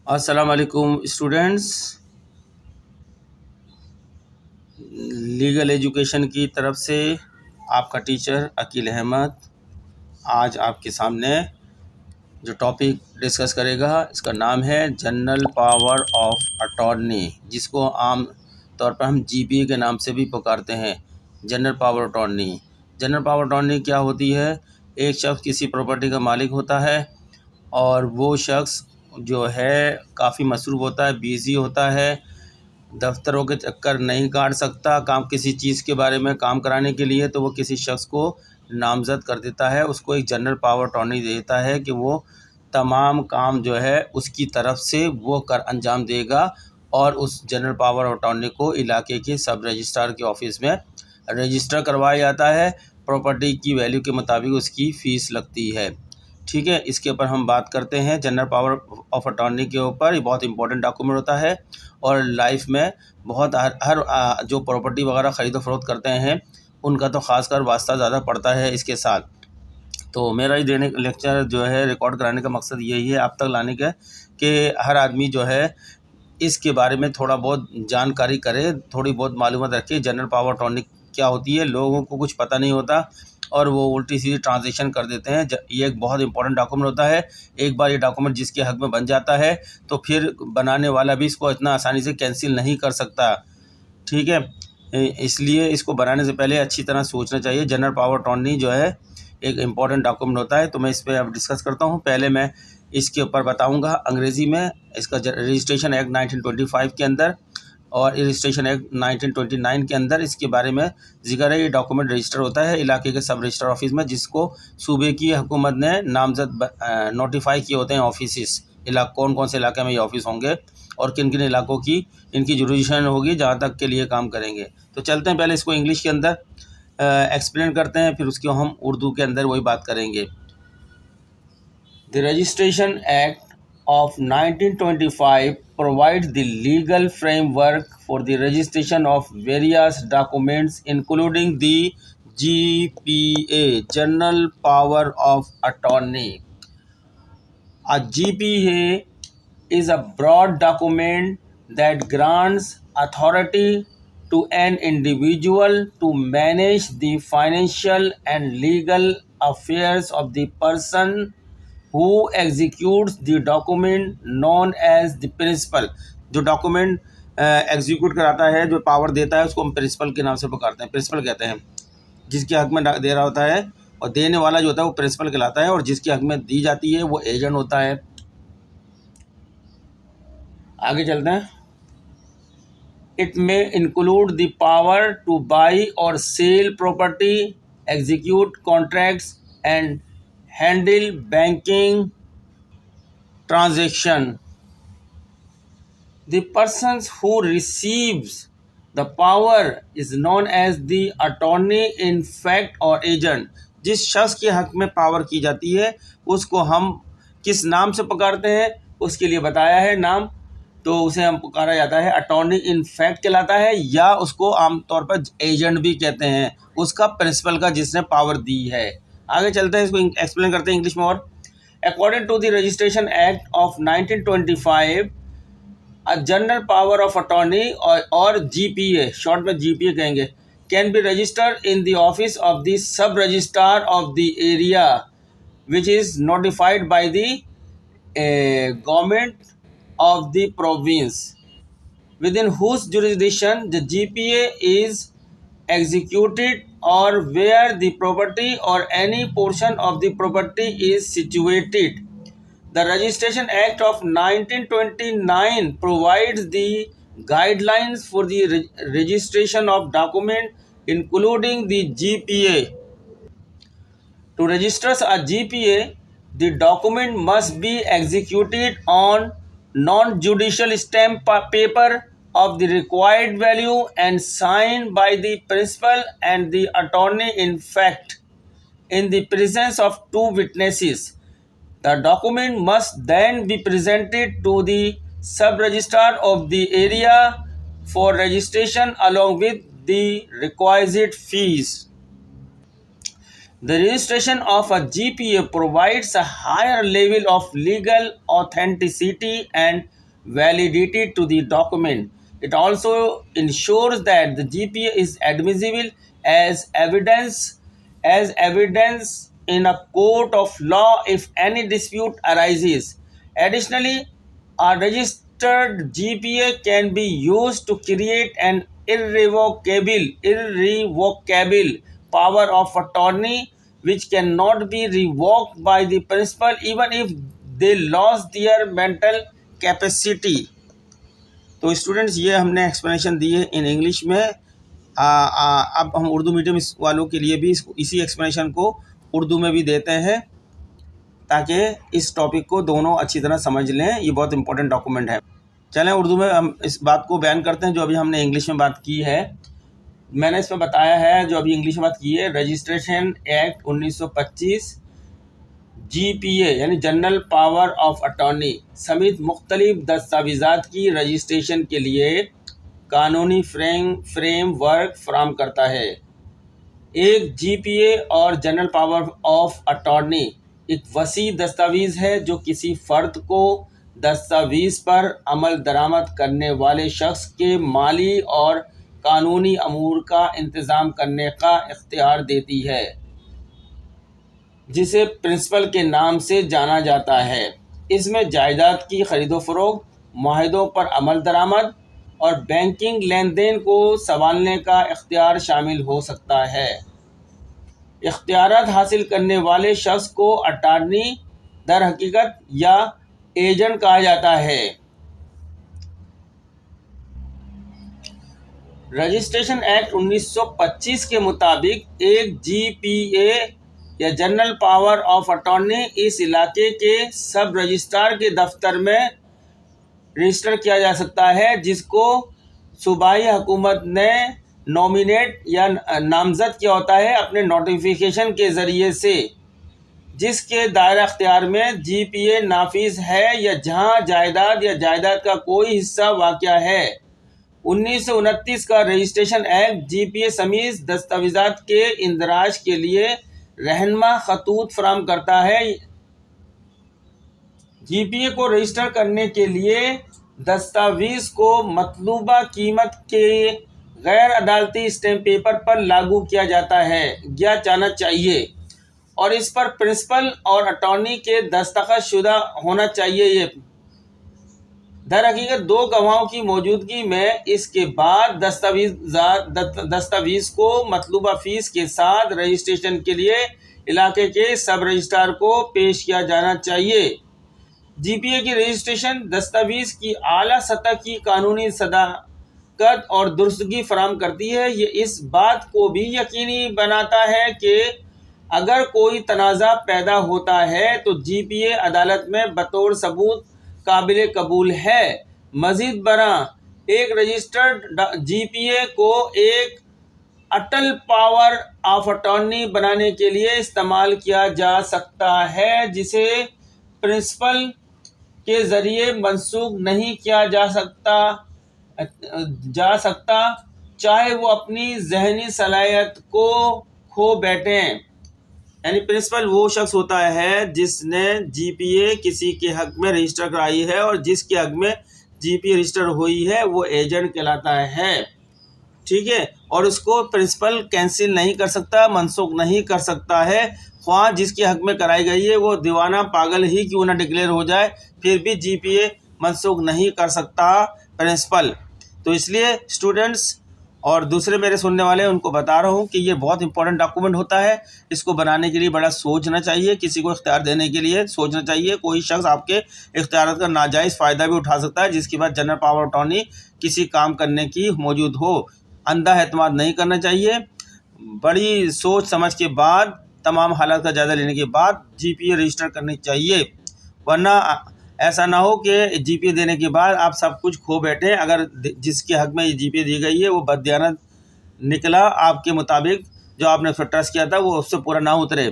अस्सलाम वालेकुम students. Legal education की तरफ से आपका टीचर अकील अहमद आज आपके सामने जो टॉपिक डिस्कस करेगा इसका नाम है जनरल पावर ऑफ अटॉर्नी, जिसको आम तौर पर हम जीपीए के नाम से भी पुकारते हैं। General power attorney. General power attorney क्या होती है? एक शख्स किसी प्रॉपर्टी का मालिक होता है और वो शख्स जो है काफ़ी मसरूफ़ होता है, बिज़ी होता है, दफ्तरों के चक्कर नहीं काट सकता। काम किसी चीज़ के बारे में काम कराने के लिए तो वो किसी शख्स को नामज़द कर देता है, उसको एक जनरल पावर अटॉर्नी देता है कि वो तमाम काम जो है उसकी तरफ से वो कर अंजाम देगा और उस जनरल पावर अटॉर्नी को इलाके के सब रजिस्ट्रार के ऑफिस में रजिस्टर करवाया जाता है। प्रॉपर्टी की वैल्यू के मुताबिक उसकी फ़ीस लगती है। ठीक है, इसके ऊपर हम बात करते हैं जनरल पावर ऑफ अटॉर्नी के ऊपर। ये बहुत इंपॉर्टेंट डॉक्यूमेंट होता है और लाइफ में बहुत हर जो प्रॉपर्टी वगैरह ख़रीदो फरोख्त करते हैं उनका तो ख़ासकर वास्ता ज़्यादा पड़ता है इसके साथ। तो मेरा ये देने लेक्चर जो है रिकॉर्ड कराने का मकसद यही है आप तक लाने का कि हर आदमी जो है इसके बारे में थोड़ा बहुत जानकारी करे, थोड़ी बहुत मालूमात रखे। जनरल पावर अटॉर्नी क्या होती है, लोगों को कुछ पता नहीं होता और वो उल्टी सीधी ट्रांजेक्शन कर देते हैं। ये एक बहुत इंपॉर्टेंट डॉक्यूमेंट होता है। एक बार ये डॉक्यूमेंट जिसके हक में बन जाता है तो फिर बनाने वाला भी इसको इतना आसानी से कैंसिल नहीं कर सकता। ठीक है, इसलिए इसको बनाने से पहले अच्छी तरह सोचना चाहिए। जनरल पावर अटॉर्नी जो है एक इम्पॉर्टेंट डॉक्यूमेंट होता है। तो मैं इस पर अब डिस्कस करता हूँ। पहले मैं इसके ऊपर बताऊँगा अंग्रेज़ी में इसका रजिस्ट्रेशन एक्ट 1925 के अंदर और रजिस्ट्रेशन एक्ट 1929 के अंदर इसके बारे में जिक्र है। ये डॉक्यूमेंट रजिस्टर होता है इलाके के सब रजिस्टर ऑफिस में, जिसको सूबे की हुकूमत ने नामजद नोटिफाई किए होते हैं ऑफिस। कौन कौन से इलाके में ये ऑफिस होंगे और किन किन इलाकों की इनकी जुरिडिक्शन होगी जहाँ तक के लिए काम करेंगे। तो चलते हैं, पहले इसको इंग्लिश के अंदर एक्सप्लेन करते हैं, फिर उसको हम उर्दू के अंदर वही बात करेंगे। The Registration Act of 1925 provides the legal framework for the registration of various documents, including the GPA, General Power of Attorney. A GPA is a broad document that grants authority to an individual to manage the financial and legal affairs of the person who executes the document known as the principal। जो document execute कराता है, जो power देता है, उसको हम principal के नाम से पुकारते हैं। प्रिंसिपल कहते हैं जिसके हक में दे रहा होता है, और देने वाला जो होता है वो प्रिंसिपल कहलाता है, और जिसके हक में दी जाती है वो एजेंट होता है। आगे चलते हैं। It may include the power to buy और sell property, execute contracts and handle banking transaction। The person who receives the power is known as the attorney in fact or agent। जिस शख्स के हक में पावर की जाती है उसको हम किस नाम से पुकारते हैं, उसके लिए बताया है नाम। तो उसे हम पुकारा जाता है अटॉर्नी इन फैक्ट कहलाता है, या उसको आमतौर पर एजेंट भी कहते हैं, उसका प्रिंसिपल का जिसने पावर दी है। आगे चलते हैं, इसको एक्सप्लेन करते हैं इंग्लिश में। और According to the Registration Act of 1925, a general power of attorney or GPA, short में GPA कहेंगे, can be registered in the office of the sub-registrar of the area, which is notified by the government of the province within whose jurisdiction the GPA is executed, or where the property or any portion of the property is situated। The Registration Act of 1929 provides the guidelines for the registration of document, including the GPA। To register a GPA, the document must be executed on non-judicial stamp paper of the required value and signed by the principal and the attorney in fact in the presence of two witnesses। The document must then be presented to the sub-registrar of the area for registration along with the requisite fees। The registration of a GPA provides a higher level of legal authenticity and validity to the document. It also ensures that the GPA is admissible as evidence in a court of law if any dispute arises. Additionally, a registered GPA can be used to create an irrevocable power of attorney which cannot be revoked by the principal even if they lost their mental capacity. तो students ये हमने explanation दी है in English में। अब हम Urdu medium वालों के लिए भी इसी एक्सप्लेनेशन को उर्दू में भी देते हैं ताकि इस टॉपिक को दोनों अच्छी तरह समझ लें। ये बहुत इंपॉर्टेंट डॉक्यूमेंट है। चलें उर्दू में हम इस बात को बयान करते हैं जो अभी हमने इंग्लिश में बात की है। मैंने इसमें बताया है जो अभी इंग्लिश में बात की है, रजिस्ट्रेशन एक्ट 1925 GPA यानी जनरल पावर ऑफ अटॉर्नी समेत मुख्तलिफ दस्तावेज़ात की रजिस्ट्रेशन के लिए कानूनी फ्रेमवर्क फराहम करता है। एक GPA और जनरल पावर ऑफ अटॉर्नी एक वसी दस्तावेज़ है जो किसी फ़र्द को दस्तावेज़ पर अमल दरामद करने वाले शख्स के माली और कानूनी अमूर का इंतज़ाम करने का इख्तियार देती है, जिसे प्रिंसिपल के नाम से जाना जाता है। इसमें जायदाद की खरीदो फरोख्त, मुआहदों पर अमल दरामद और बैंकिंग लेन देन को संभालने का इख्तियार शामिल हो सकता है। इख्तियारात हासिल करने वाले शख्स को अटॉर्नी दर हकीकत या एजेंट कहा जाता है। रजिस्ट्रेशन एक्ट 1925 के मुताबिक एक GPA या जनरल पावर ऑफ अटॉर्नी इस इलाके के सब रजिस्ट्रार के दफ्तर में रजिस्टर किया जा सकता है, जिसको सूबाई हुकूमत ने नॉमिनेट या नामजद किया होता है अपने नोटिफिकेशन के ज़रिए से, जिसके दायरा अख्तियार में GPA नाफिज है या जहां जायदाद या जायदाद का कोई हिस्सा वाक़या है। 1929 का रजिस्ट्रेशन एक्ट GPA समेत दस्तावेज़ात के इंदराज के लिए रहनुमा खतूत फराहम करता है। GPA को रजिस्टर करने के लिए दस्तावेज़ को मतलूबा कीमत के गैर अदालती स्टैम्प पेपर पर लागू किया जाना चाहिए और इस पर प्रिंसिपल और अटॉर्नी के दस्तखत शुदा होना चाहिए। ये दर हकीकत दो गवाहों की मौजूदगी में इसके बाद दस्तावेज़ को मतलूबा फ़ीस के साथ रजिस्ट्रेशन के लिए इलाके के सब रजिस्ट्रार को पेश किया जाना चाहिए। GPA की रजिस्ट्रेशन दस्तावेज़ की आला सतह की कानूनी सदाकत और दुरुस्तगी फराहम करती है। ये इस बात को भी यकीनी बनाता है कि अगर कोई तनाज़ा पैदा होता है तो GPA अदालत में बतौर सबूत काबिल कबूल है। मज़ीद बरआं एक रजिस्टर्ड GPA को एक अटल पावर ऑफ अटॉर्नी बनाने के लिए इस्तेमाल किया जा सकता है, जिसे प्रिंसिपल के ज़रिए मनसूख नहीं किया जा सकता चाहे वो अपनी जहनी सलाहियत को खो बैठें। यानी प्रिंसिपल वो शख्स होता है जिसने GPA किसी के हक में रजिस्टर कराई है और जिसके हक में GPA रजिस्टर हुई है वो एजेंट कहलाता है। ठीक है, और उसको प्रिंसिपल कैंसिल नहीं कर सकता, मनसूख नहीं कर सकता है। ख्वाह जिसके हक में कराई गई है वो दीवाना पागल ही क्यों ना डिक्लेयर हो जाए, फिर भी GPA मनसूख नहीं कर सकता प्रिंसिपल। तो इसलिए स्टूडेंट्स और दूसरे मेरे सुनने वाले उनको बता रहा हूँ कि ये बहुत इंपॉर्टेंट डॉक्यूमेंट होता है। इसको बनाने के लिए बड़ा सोचना चाहिए, किसी को इख्तियार देने के लिए सोचना चाहिए। कोई शख्स आपके इख्तियारात का नाजायज़ फ़ायदा भी उठा सकता है जिसके बाद जनरल पावर अटॉर्नी किसी काम करने की मौजूद हो। अंधा एतमाद नहीं करना चाहिए। बड़ी सोच समझ के बाद, तमाम हालात का जायज़ा लेने के बाद GPA रजिस्टर करनी चाहिए, वरना ऐसा ना हो कि GPA देने के बाद आप सब कुछ खो बैठे। अगर जिसके हक में ये GPA दी गई है वो बददियानत निकला, आपके मुताबिक जो आपने उस पर ट्रस्ट किया था वो उससे पूरा ना उतरे।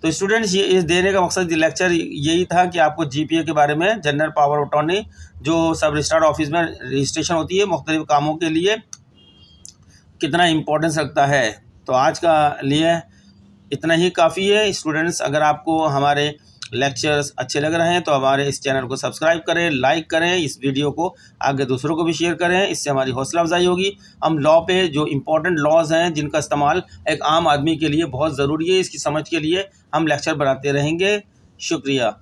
तो स्टूडेंट्स ये इस देने का मकसद लेक्चर यही था कि आपको GPA के बारे में, जनरल पावर अटॉर्नी जो सब रजिस्ट्रार ऑफिस में रजिस्ट्रेशन होती है मुख्तलिफ कामों के लिए, कितना इम्पोर्टेंस रखता है। तो आज का लिए इतना ही काफ़ी है स्टूडेंट्स। अगर आपको हमारे लेक्चर्स अच्छे लग रहे हैं तो हमारे इस चैनल को सब्सक्राइब करें, लाइक करें, इस वीडियो को आगे दूसरों को भी शेयर करें, इससे हमारी हौसला अफजाई होगी। हम लॉ पे जो इम्पोर्टेंट लॉज हैं जिनका इस्तेमाल एक आम आदमी के लिए बहुत ज़रूरी है, इसकी समझ के लिए हम लेक्चर बनाते रहेंगे। शुक्रिया।